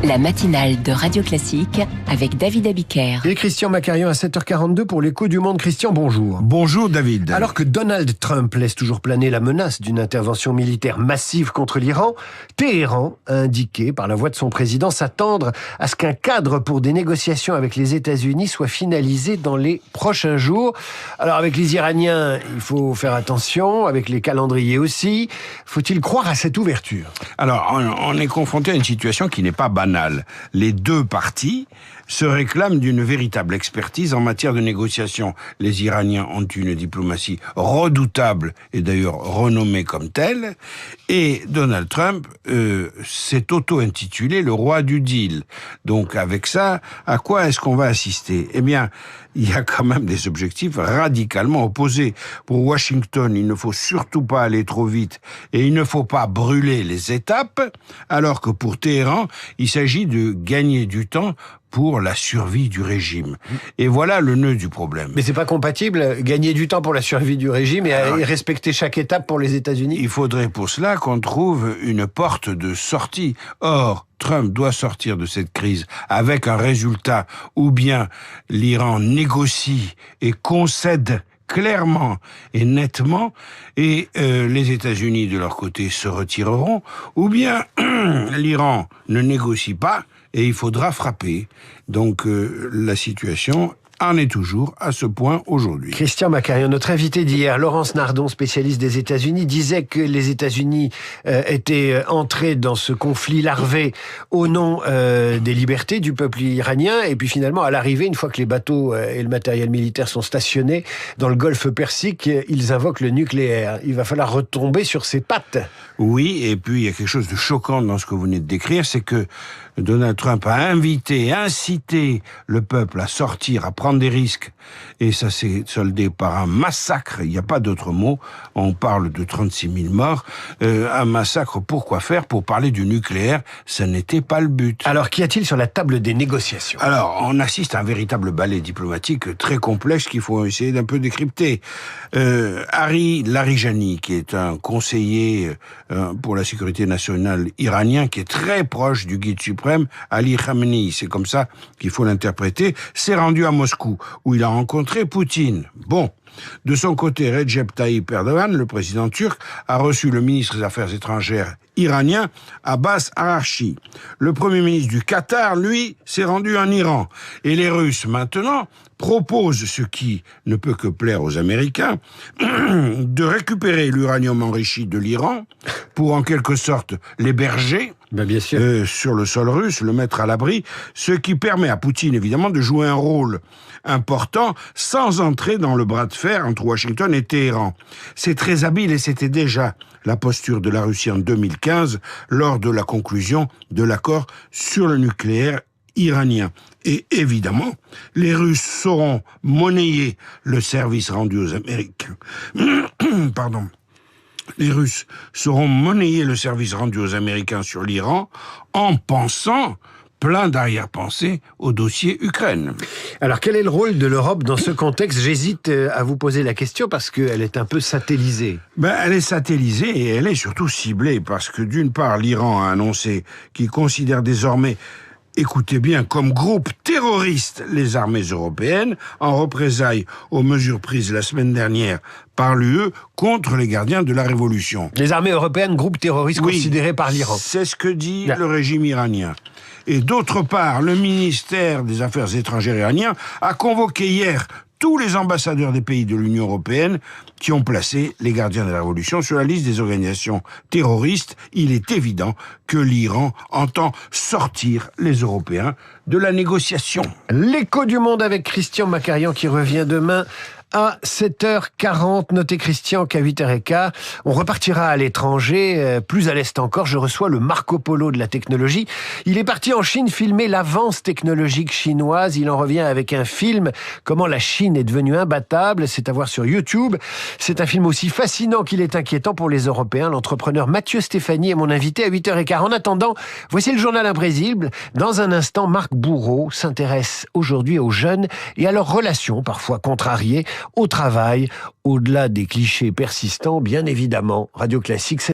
La matinale de Radio Classique avec David Abiker. Et Christian Macarian à 7h42 pour l'écho du monde. Christian, bonjour. Bonjour David. Alors que Donald Trump laisse toujours planer la menace d'une intervention militaire massive contre l'Iran, Téhéran a indiqué par la voix de son président s'attendre à ce qu'un cadre pour des négociations avec les États-Unis soit finalisé dans les prochains jours. Alors avec les Iraniens, il faut faire attention, avec les calendriers aussi. Faut-il croire à cette ouverture ? Alors, on est confronté à une situation qui n'est pas banale. Les deux parties se réclament d'une véritable expertise en matière de négociation. Les Iraniens ont une diplomatie redoutable et d'ailleurs renommée comme telle. Et Donald Trump s'est auto-intitulé le roi du deal. Donc avec ça, à quoi est-ce qu'on va assister ? Eh bien, il y a quand même des objectifs radicalement opposés. Pour Washington, il ne faut surtout pas aller trop vite et il ne faut pas brûler les étapes, alors que pour Téhéran, il s'agit de gagner du temps pour la survie du régime. Et voilà le nœud du problème. Mais c'est pas compatible, gagner du temps pour la survie du régime et respecter chaque étape pour les États-Unis ? Il faudrait pour cela qu'on trouve une porte de sortie. Or, Trump doit sortir de cette crise avec un résultat, ou bien l'Iran négocie et concède clairement et nettement, et les États-Unis de leur côté se retireront, ou bien l'Iran ne négocie pas, et il faudra frapper. Donc la situation en est toujours à ce point aujourd'hui. Christian Macarian, notre invité d'hier, Laurence Nardon, spécialiste des États-Unis, disait que les États-Unis étaient entrés dans ce conflit larvé au nom des libertés du peuple iranien. Et puis finalement, à l'arrivée, une fois que les bateaux et le matériel militaire sont stationnés dans le golfe Persique, ils invoquent le nucléaire. Il va falloir retomber sur ses pattes. Oui, et puis il y a quelque chose de choquant dans ce que vous venez de décrire, c'est que Donald Trump a incité le peuple à sortir, à prendre des risques, et ça s'est soldé par un massacre, il n'y a pas d'autre mot, on parle de 36 000 morts, un massacre, pourquoi faire ? Pour parler du nucléaire, ça n'était pas le but. Alors qu'y a-t-il sur la table des négociations ? Alors, on assiste à un véritable ballet diplomatique très complexe qu'il faut essayer d'un peu décrypter. Ari Larijani, qui est un conseiller pour la sécurité nationale iranien, qui est très proche du guide suprême, Ali Khamenei, c'est comme ça qu'il faut l'interpréter, s'est rendu à Moscou, où il a rencontré Poutine. Bon. De son côté, Recep Tayyip Erdogan, le président turc, a reçu le ministre des Affaires étrangères iranien, Abbas Araghchi. Le premier ministre du Qatar, lui, s'est rendu en Iran. Et les Russes, maintenant, proposent, ce qui ne peut que plaire aux Américains, de récupérer l'uranium enrichi de l'Iran pour, en quelque sorte, l'héberger bien sûr. sur le sol russe, le mettre à l'abri, ce qui permet à Poutine, évidemment, de jouer un rôle important sans entrer dans le bras de fer entre Washington et Téhéran. C'est très habile et c'était déjà la posture de la Russie en 2015 lors de la conclusion de l'accord sur le nucléaire iranien. Et évidemment, les Russes sauront monnayer le service rendu aux Américains. Pardon. Les Russes sauront monnayer le service rendu aux Américains sur l'Iran en pensant plein d'arrière-pensées au dossier Ukraine. Alors, quel est le rôle de l'Europe dans ce contexte ? J'hésite à vous poser la question parce qu'elle est un peu satellisée. Elle est satellisée et elle est surtout ciblée parce que d'une part, l'Iran a annoncé qu'il considère désormais, écoutez bien, comme groupe terroriste les armées européennes en représailles aux mesures prises la semaine dernière par l'UE contre les gardiens de la révolution. Les armées européennes, groupe terroriste considéré par l'Iran. C'est ce que dit le régime iranien. Et d'autre part, le ministère des Affaires étrangères iranien a convoqué hier tous les ambassadeurs des pays de l'Union européenne qui ont placé les gardiens de la révolution sur la liste des organisations terroristes. Il est évident que l'Iran entend sortir les Européens de la négociation. L'écho du monde avec Christian Macarian qui revient demain à 7h40. Notez Christian qu'à 8h15, on repartira à l'étranger, plus à l'est encore. Je reçois le Marco Polo de la technologie. Il est parti en Chine filmer l'avance technologique chinoise. Il en revient avec un film, comment la Chine est devenue imbattable. C'est à voir sur YouTube. C'est un film aussi fascinant qu'il est inquiétant pour les Européens. L'entrepreneur Mathieu Stéphanie est mon invité à 8h15. En attendant, voici le journal imprévisible. Dans un instant, Marc Bourreau s'intéresse aujourd'hui aux jeunes et à leurs relations, parfois contrariées, au travail, au-delà des clichés persistants, bien évidemment. Radio Classique,